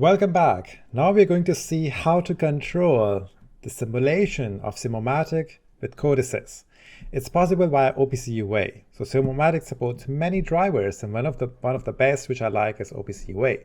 Welcome back. Now we're going to see how to control the simulation of Simomatic with Codesys. It's possible via OPC UA. So Simomatic supports many drivers, and one of the best which I like is OPC UA,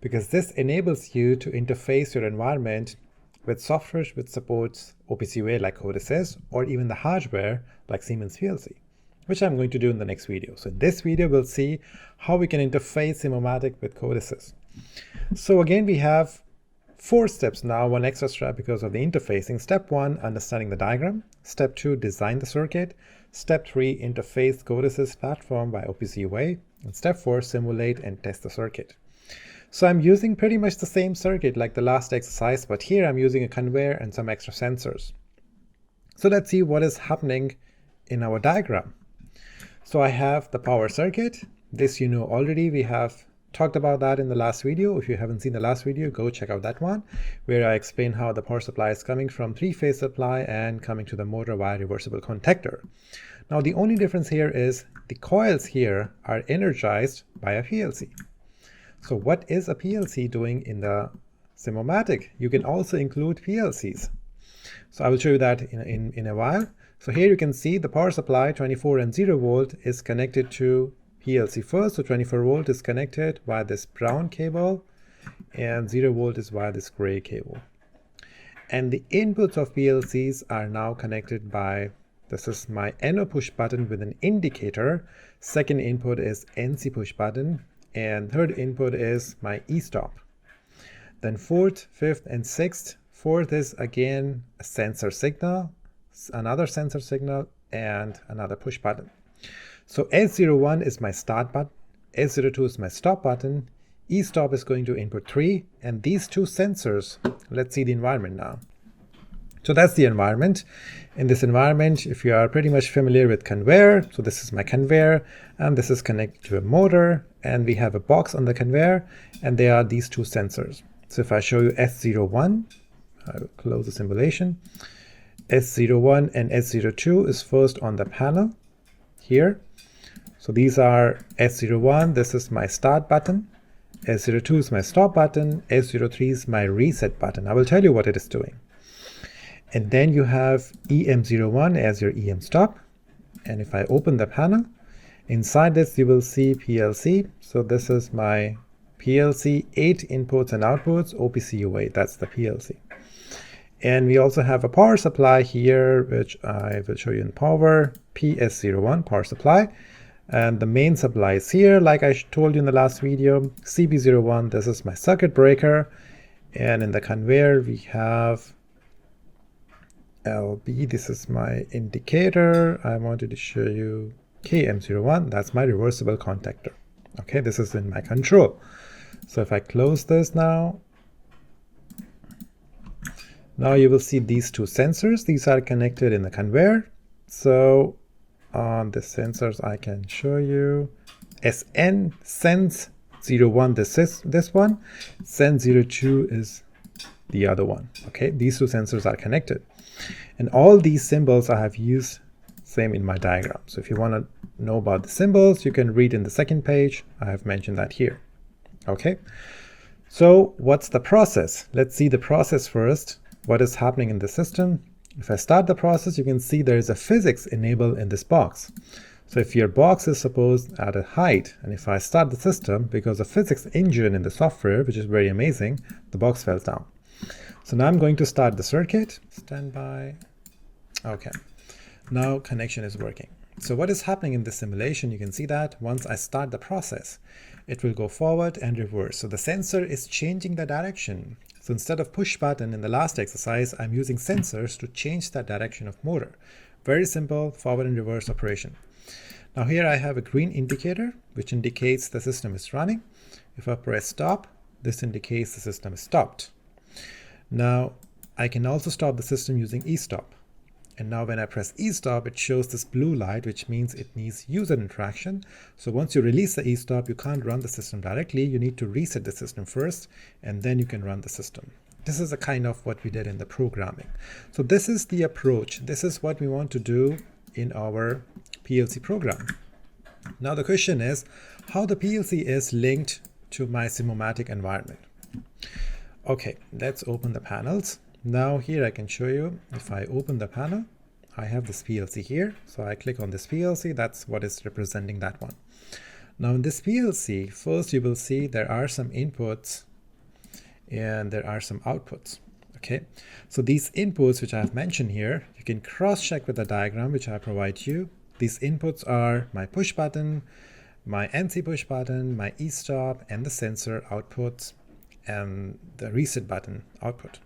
because this enables you to interface your environment with software which supports OPC UA like Codesys, or even the hardware like Siemens PLC, which I'm going to do in the next video. So in this video, we'll see how we can interface Simomatic with Codesys. So again, we have 4 steps now, one extra step because of the interfacing. Step 1, understanding the diagram. Step 2, design the circuit. Step 3, interface Codesys platform by OPC UA. And step 4, simulate and test the circuit. So I'm using pretty much the same circuit like the last exercise, but here I'm using a conveyor and some extra sensors. So let's see what is happening in our diagram. So I have the power circuit. This you know already. We have talked about that in the last video. If you haven't seen the last video, go check out that one, where I explain how the power supply is coming from 3-phase supply and coming to the motor via reversible contactor. Now the only difference here is the coils here are energized by a PLC. So what is a PLC doing in the Simomatic? You can also include PLCs. So I will show you that in a while. So here you can see the power supply 24 and 0 volt is connected to PLC first. So 24 volt is connected via this brown cable and 0 volt is via this gray cable. And the inputs of PLCs are now connected by, this is my NO push button with an indicator. Second input is NC push button. And third input is my E-stop. Then fourth, fifth, and sixth. Fourth is again a sensor signal, another sensor signal, and another push button. So S01 is my start button, S02 is my stop button, E-stop is going to input 3, and these 2 sensors, let's see the environment now. So that's the environment. In this environment, if you are pretty much familiar with conveyor, so this is my conveyor, and this is connected to a motor, and we have a box on the conveyor, and there are these 2 sensors. So if I show you S01, I will close the simulation. S01 and S02 is first on the panel here. So these are S01, this is my start button, S02 is my stop button, S03 is my reset button. I will tell you what it is doing. And then you have EM01 as your EM stop. And if I open the panel, inside this you will see PLC. So this is my PLC, 8 inputs and outputs, OPC UA, that's the PLC. And we also have a power supply here, which I will show you in power, PS01, power supply. And the main supply is here, like I told you in the last video, CB01, this is my circuit breaker. And in the conveyor, we have LB, this is my indicator. I wanted to show you KM01, that's my reversible contactor. Okay, this is in my control. So if I close this now you will see these 2 sensors. These are connected in the conveyor. So on the sensors I can show you SN Sense 01, this is this one, Sense 02 is the other one. Okay, these 2 sensors are connected, and all these symbols I have used same in my diagram. So if you want to know about the symbols, you can read in the second page. I have mentioned that here. Okay, so what's the process? Let's see the process first. What is happening in the system? If I start the process, you can see there is a physics enabled in this box. So if your box is supposed at a height, and if I start the system, because of physics engine in the software, which is very amazing, the box fell down. So now I'm going to start the circuit. Standby. Okay, now connection is working. So what is happening in the simulation? You can see that once I start the process, it will go forward and reverse. So the sensor is changing the direction. So instead of push button in the last exercise, I'm using sensors to change the direction of motor. Very simple forward and reverse operation. Now here I have a green indicator, which indicates the system is running. If I press stop, this indicates the system is stopped. Now I can also stop the system using E-stop. And now when I press E-stop, it shows this blue light, which means it needs user interaction. So once you release the E-stop, you can't run the system directly. You need to reset the system first, and then you can run the system. This is a kind of what we did in the programming. So this is the approach. This is what we want to do in our PLC program. Now the question is how the PLC is linked to my Simomatic environment. Okay, let's open the panels. Now here I can show you, if I open the panel, I have this PLC here. So I click on this PLC, that's what is representing that one. Now in this PLC, first you will see there are some inputs and there are some outputs. Okay, so these inputs which I have mentioned here, you can cross-check with the diagram which I provide you. These inputs are my push button, my NC push button, my e-stop, and the sensor outputs, and the reset button output.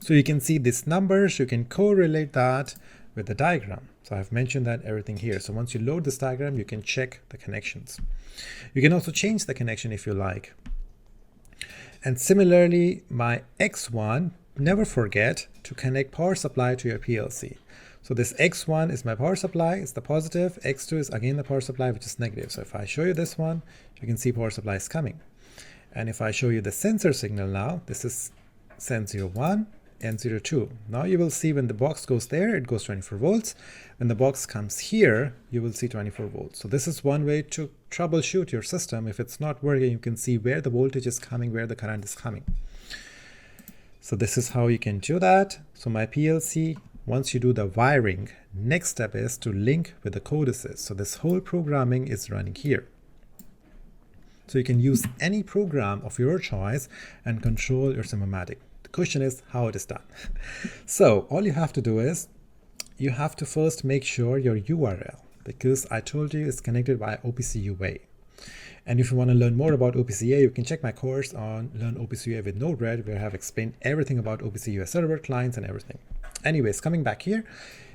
So you can see these numbers, you can correlate that with the diagram. So I've mentioned that everything here. So once you load this diagram, you can check the connections. You can also change the connection if you like. And similarly, my X1, never forget to connect power supply to your PLC. So this X1 is my power supply, it's the positive. X2 is again the power supply, which is negative. So if I show you this one, you can see power supply is coming. And if I show you the sensor signal now, this is Sen01 and 02. Now you will see when the box goes there, it goes 24 volts. When the box comes here, you will see 24 volts. So this is one way to troubleshoot your system. If it's not working, you can see where the voltage is coming, where the current is coming. So this is how you can do that. So my PLC, once you do the wiring, next step is to link with the code assist. So this whole programming is running here. So you can use any program of your choice and control your Simomatic. The question is how it is done. So all you have to do is you have to first make sure your URL, because I told you it's connected by OPC UA. And if you want to learn more about OPC UA, you can check my course on Learn OPC UA with Node-RED, where I have explained everything about OPC UA server, clients, and everything. Anyways, coming back here,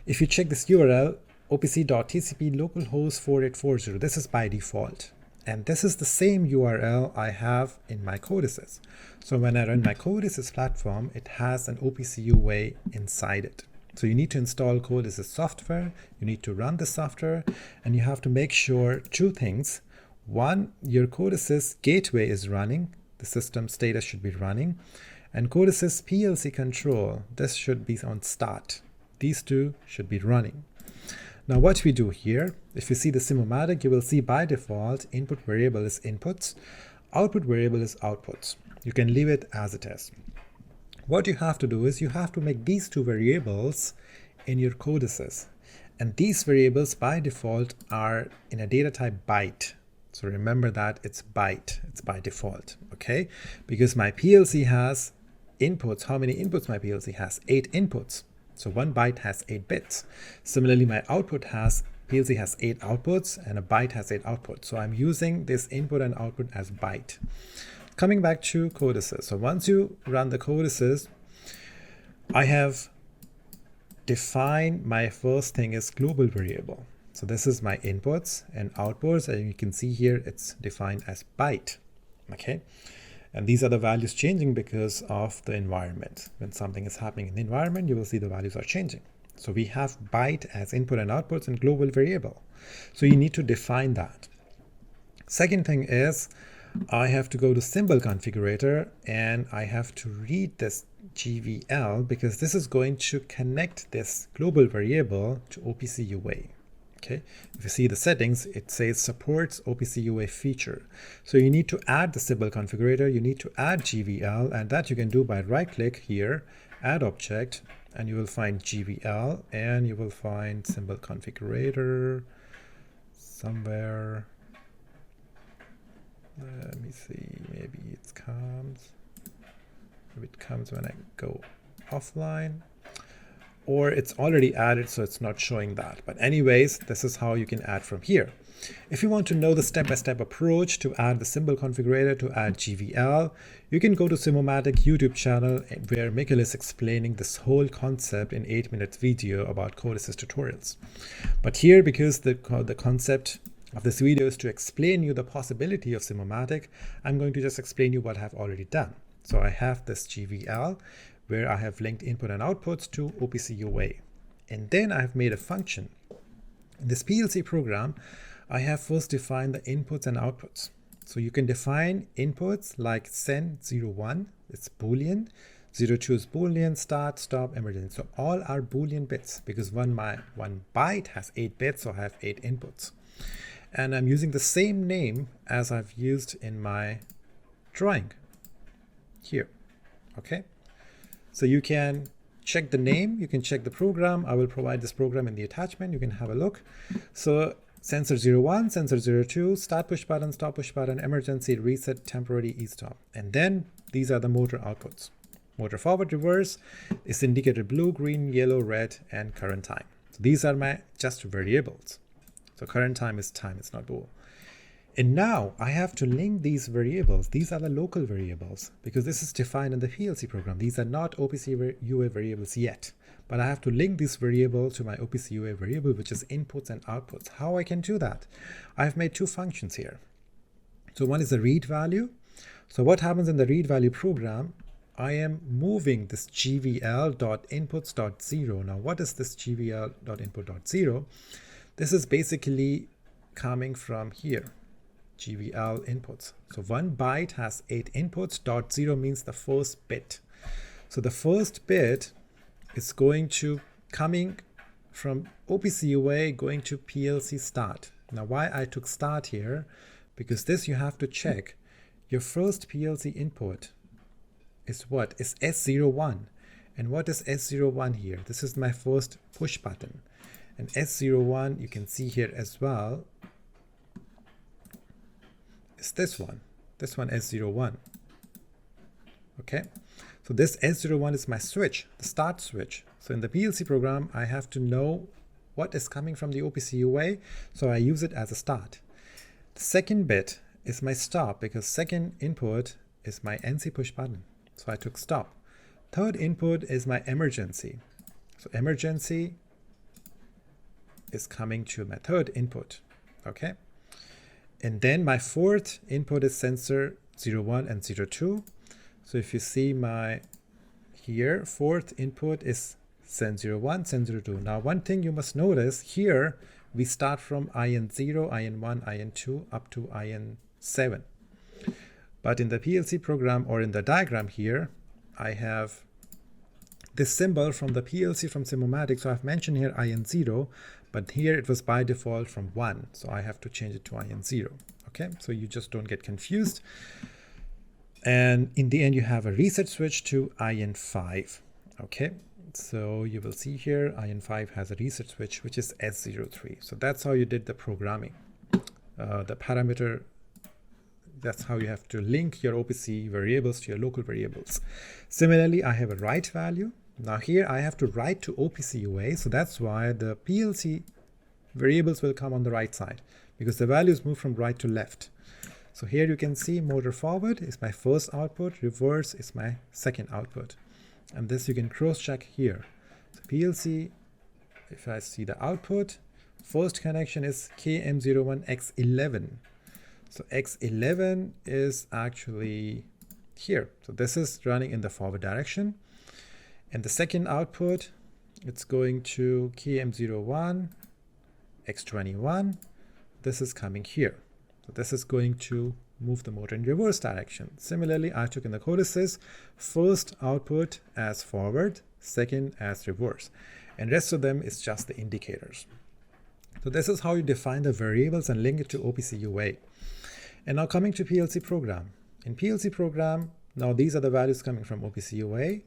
if you check this URL, opc.tcp localhost 4840, this is by default. And this is the same URL I have in my CodeAssist. So when I run my CodeAssist platform, it has an OPC UA inside it. So you need to install CodeAssist software, you need to run the software, and you have to make sure two things. One, your CodeAssist gateway is running, the system status should be running, and CodeAssist PLC control, this should be on start. These two should be running. Now what we do here, if you see the Simomatic, you will see by default input variable is inputs, output variable is outputs. You can leave it as it is. What you have to do is you have to make these two variables in your CodeAssist. And these variables by default are in a data type byte. So remember that it's byte, it's by default, okay? Because my PLC has inputs. How many inputs my PLC has? 8 inputs. So 1 byte has 8 bits. Similarly, my output has, PLC has 8 outputs and a byte has 8 outputs. So I'm using this input and output as byte. Coming back to CodeAssist. So once you run the CodeAssist, I have defined my first thing is global variable. So this is my inputs and outputs, and you can see here it's defined as byte, okay? And these are the values changing because of the environment. When something is happening in the environment, you will see the values are changing. So we have byte as input and outputs and global variable. So you need to define that. Second thing is I have to go to symbol configurator and I have to read this GVL because this is going to connect this global variable to OPC UA. Okay, if you see the settings, it says supports OPC UA feature. So you need to add the symbol configurator, you need to add GVL, and that you can do by right click here, add object, and you will find GVL and you will find symbol configurator somewhere. Let me see, maybe it comes when I go offline. Or it's already added, so it's not showing that. But anyways, this is how you can add from here. If you want to know the step-by-step approach to add the symbol configurator, to add GVL, you can go to Simomatic YouTube channel where Mikkel is explaining this whole concept in 8 minutes video about CodeAssist tutorials. But here, because the concept of this video is to explain you the possibility of Simomatic, I'm going to just explain you what I've already done. So I have this GVL, where I have linked input and outputs to OPC UA. And then I have made a function. In this PLC program, I have first defined the inputs and outputs. So you can define inputs like Sen01, it's Boolean, 02 is Boolean, start, stop, emergency. So all are Boolean bits because one byte has 8 bits, so I have 8 inputs. And I'm using the same name as I've used in my drawing here. Okay, so you can check the name, you can check the program. I will provide this program in the attachment. You can have a look. So sensor 01, sensor 02, start push button, stop push button, emergency, reset, temporary, e-stop. And then these are the motor outputs. Motor forward, reverse is indicated blue, green, yellow, red, and current time. So these are my just variables. So current time, it's not bool. And now I have to link these variables. These are the local variables because this is defined in the PLC program. These are not OPC UA variables yet, but I have to link this variable to my OPC UA variable, which is inputs and outputs. How I can do that? I've made two functions here. So one is the read value. So what happens in the read value program? I am moving this GVL.inputs.0. Now, what is this GVL.input.0? This is basically coming from here. GVL inputs. So 1 byte has 8 inputs. .0 means the first bit. So the first bit is going to coming from OPC UA going to PLC start. Now why I took start here? Because this you have to check. Your first PLC input is what? Is S01. And what is S01 here? This is my first push button. And S01 you can see here as well. Is this one S01. Okay, so this S01 is my switch, the start switch. So in the PLC program I have to know what is coming from the OPC UA, so I use it as a start. The second bit is my stop because second input is my NC push button, so I took stop. Third input is my emergency, so emergency is coming to my third input. Okay. And then my fourth input is sensor 01 and 02. So if you see my here, fourth input is sen 01, sen 02. Now one thing you must notice here, we start from IN0, IN1, IN2 up to IN7. But in the PLC program or in the diagram here, I have this symbol from the PLC from Simomatic. So I've mentioned here IN0, but here it was by default from 1. So I have to change it to IN0. Okay, so you just don't get confused. And in the end, you have a reset switch to IN5. Okay, so you will see here IN5 has a reset switch, which is S03. So that's how you did the programming. The parameter, that's how you have to link your OPC variables to your local variables. Similarly, I have a write value. Now here I have to write to OPC UA, so that's why the PLC variables will come on the right side because the values move from right to left. So here you can see motor forward is my first output, reverse is my second output. And this you can cross check here. So PLC, if I see the output, first connection is KM01X11. So X11 is actually here. So this is running in the forward direction. And the second output, it's going to KM01, X21. This is coming here. So this is going to move the motor in reverse direction. Similarly, I took in the codices, first output as forward, second as reverse. And rest of them is just the indicators. So this is how you define the variables and link it to OPC UA. And now coming to PLC program. In PLC program, now these are the values coming from OPC UA.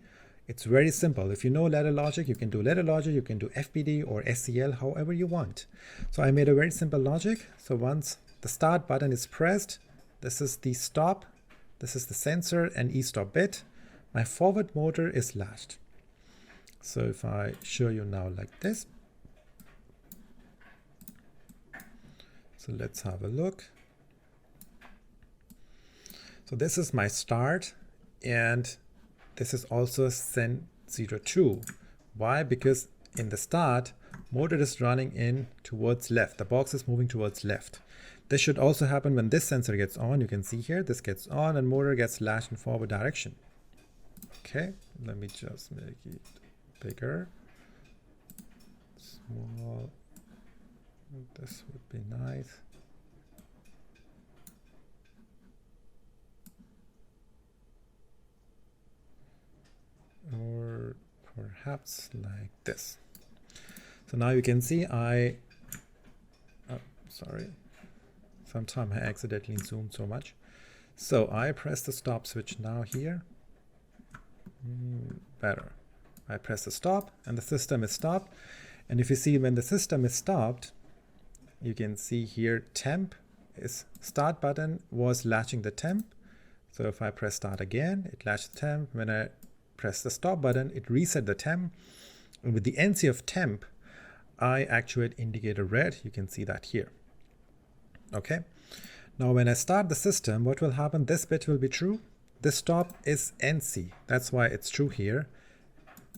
It's very simple. If you know ladder logic, you can do ladder logic, you can do FPD or SCL, however you want. So I made a very simple logic. So once the start button is pressed, this is the stop, this is the sensor and e-stop bit. My forward motor is latched. So if I show you now like this. So let's have a look. So this is my start and this is also sen 02. Why? Because in the start, motor is running in towards left. The box is moving towards left. This should also happen when this sensor gets on. You can see here, this gets on and motor gets latched in forward direction. Okay, let me just make it bigger. Small. This would be nice. Or perhaps like this. So now you can see sometimes I accidentally zoomed so much. So I press the stop switch now here better. I press the stop and the system is stopped. And if you see when the system is stopped, you can see here temp is start button was latching the temp. So if I press start again, it latched the temp. When I press the stop button, it reset the temp. And with the NC of temp, I actuate indicator red. You can see that here. Okay. Now when I start the system, what will happen? This bit will be true. This stop is NC. That's why it's true here.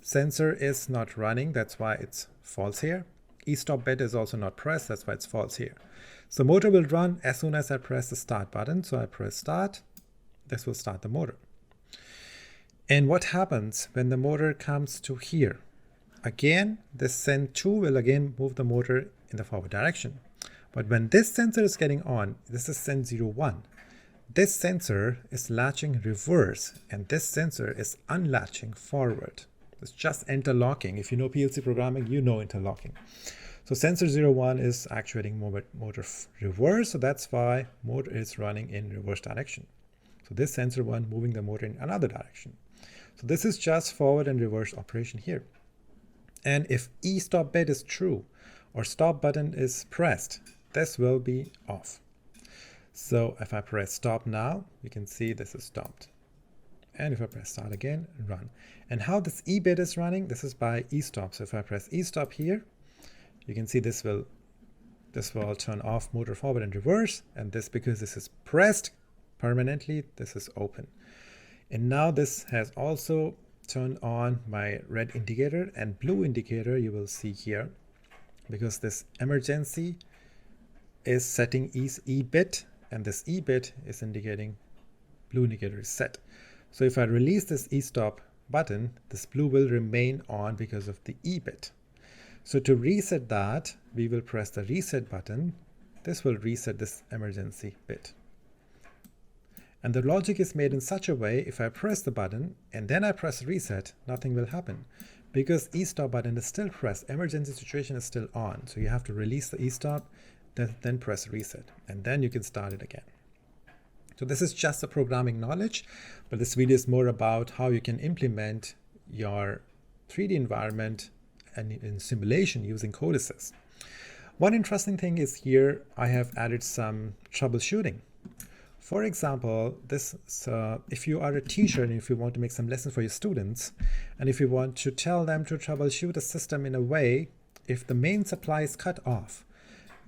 Sensor is not running. That's why it's false here. E-stop bit is also not pressed. That's why it's false here. So motor will run as soon as I press the start button. So I press start. This will start the motor. And what happens when the motor comes to here? Again, this send 2 will again move the motor in the forward direction. But when this sensor is getting on, this is send 01. This sensor is latching reverse and this sensor is unlatching forward. It's just interlocking. If you know PLC programming, you know interlocking. So sensor 01 is actuating motor reverse. So that's why motor is running in reverse direction. So this sensor 1 moving the motor in another direction. So this is just forward and reverse operation here. And if E-stop bit is true or stop button is pressed, this will be off. So if I press stop now, you can see this is stopped. And if I press start again, run. And how this E bit is running, this is by E-stop. So if I press E-stop here, you can see this will turn off motor forward and reverse. And this, because this is pressed permanently, this is open. And now this has also turned on my red indicator and blue indicator you will see here, because this emergency is setting E bit and this E bit is indicating blue indicator is set. So if I release this E-stop button, this blue will remain on because of the E bit. So to reset that, we will press the reset button. This will reset this emergency bit. And the logic is made in such a way, if I press the button and then I press reset, nothing will happen because E-stop button is still pressed. Emergency situation is still on. So you have to release the E-stop, then press reset, and then you can start it again. So this is just the programming knowledge, but this video is more about how you can implement your 3D environment and in simulation using Codesys. One interesting thing is here I have added some troubleshooting. For example, if you are a teacher and if you want to make some lessons for your students, and if you want to tell them to troubleshoot a system in a way, if the main supply is cut off,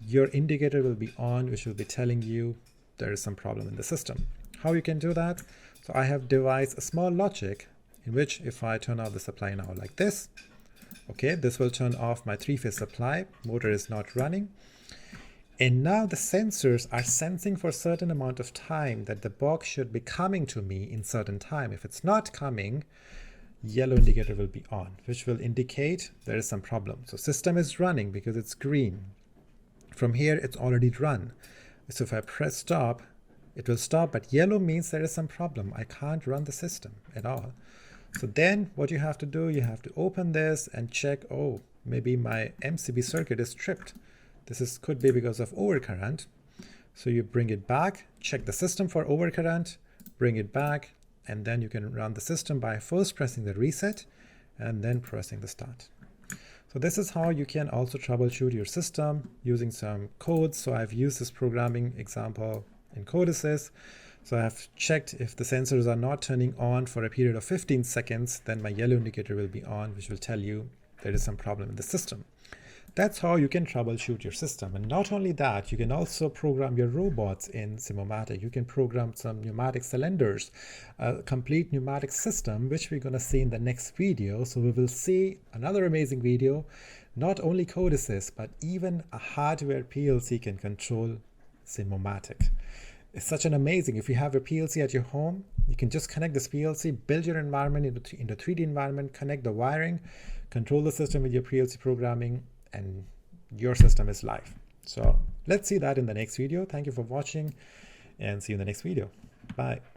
your indicator will be on, which will be telling you there is some problem in the system. How you can do that? So I have devised a small logic in which if I turn off the supply now like this, okay, this will turn off my 3-phase supply, motor is not running. And now the sensors are sensing for a certain amount of time that the box should be coming to me in certain time. If it's not coming, yellow indicator will be on, which will indicate there is some problem. So system is running because it's green. From here, it's already run. So if I press stop, it will stop, but yellow means there is some problem. I can't run the system at all. So then what you have to do, you have to open this and check, oh, maybe my MCB circuit is tripped. This could be because of overcurrent. So you bring it back, check the system for overcurrent, bring it back, and then you can run the system by first pressing the reset and then pressing the start. So this is how you can also troubleshoot your system using some codes. So I've used this programming example in Codesys. So I've checked if the sensors are not turning on for a period of 15 seconds, then my yellow indicator will be on, which will tell you there is some problem in the system. That's how you can troubleshoot your system. And not only that, you can also program your robots in Simomatic. You can program some pneumatic cylinders, a complete pneumatic system, which we're going to see in the next video. So we will see another amazing video, not only Codesys, but even a hardware PLC can control Simomatic. It's such an amazing, if you have a PLC at your home, you can just connect this PLC, build your environment into 3D environment, connect the wiring, control the system with your PLC programming, and your system is live. So let's see that in the next video. Thank you for watching and see you in the next video. Bye.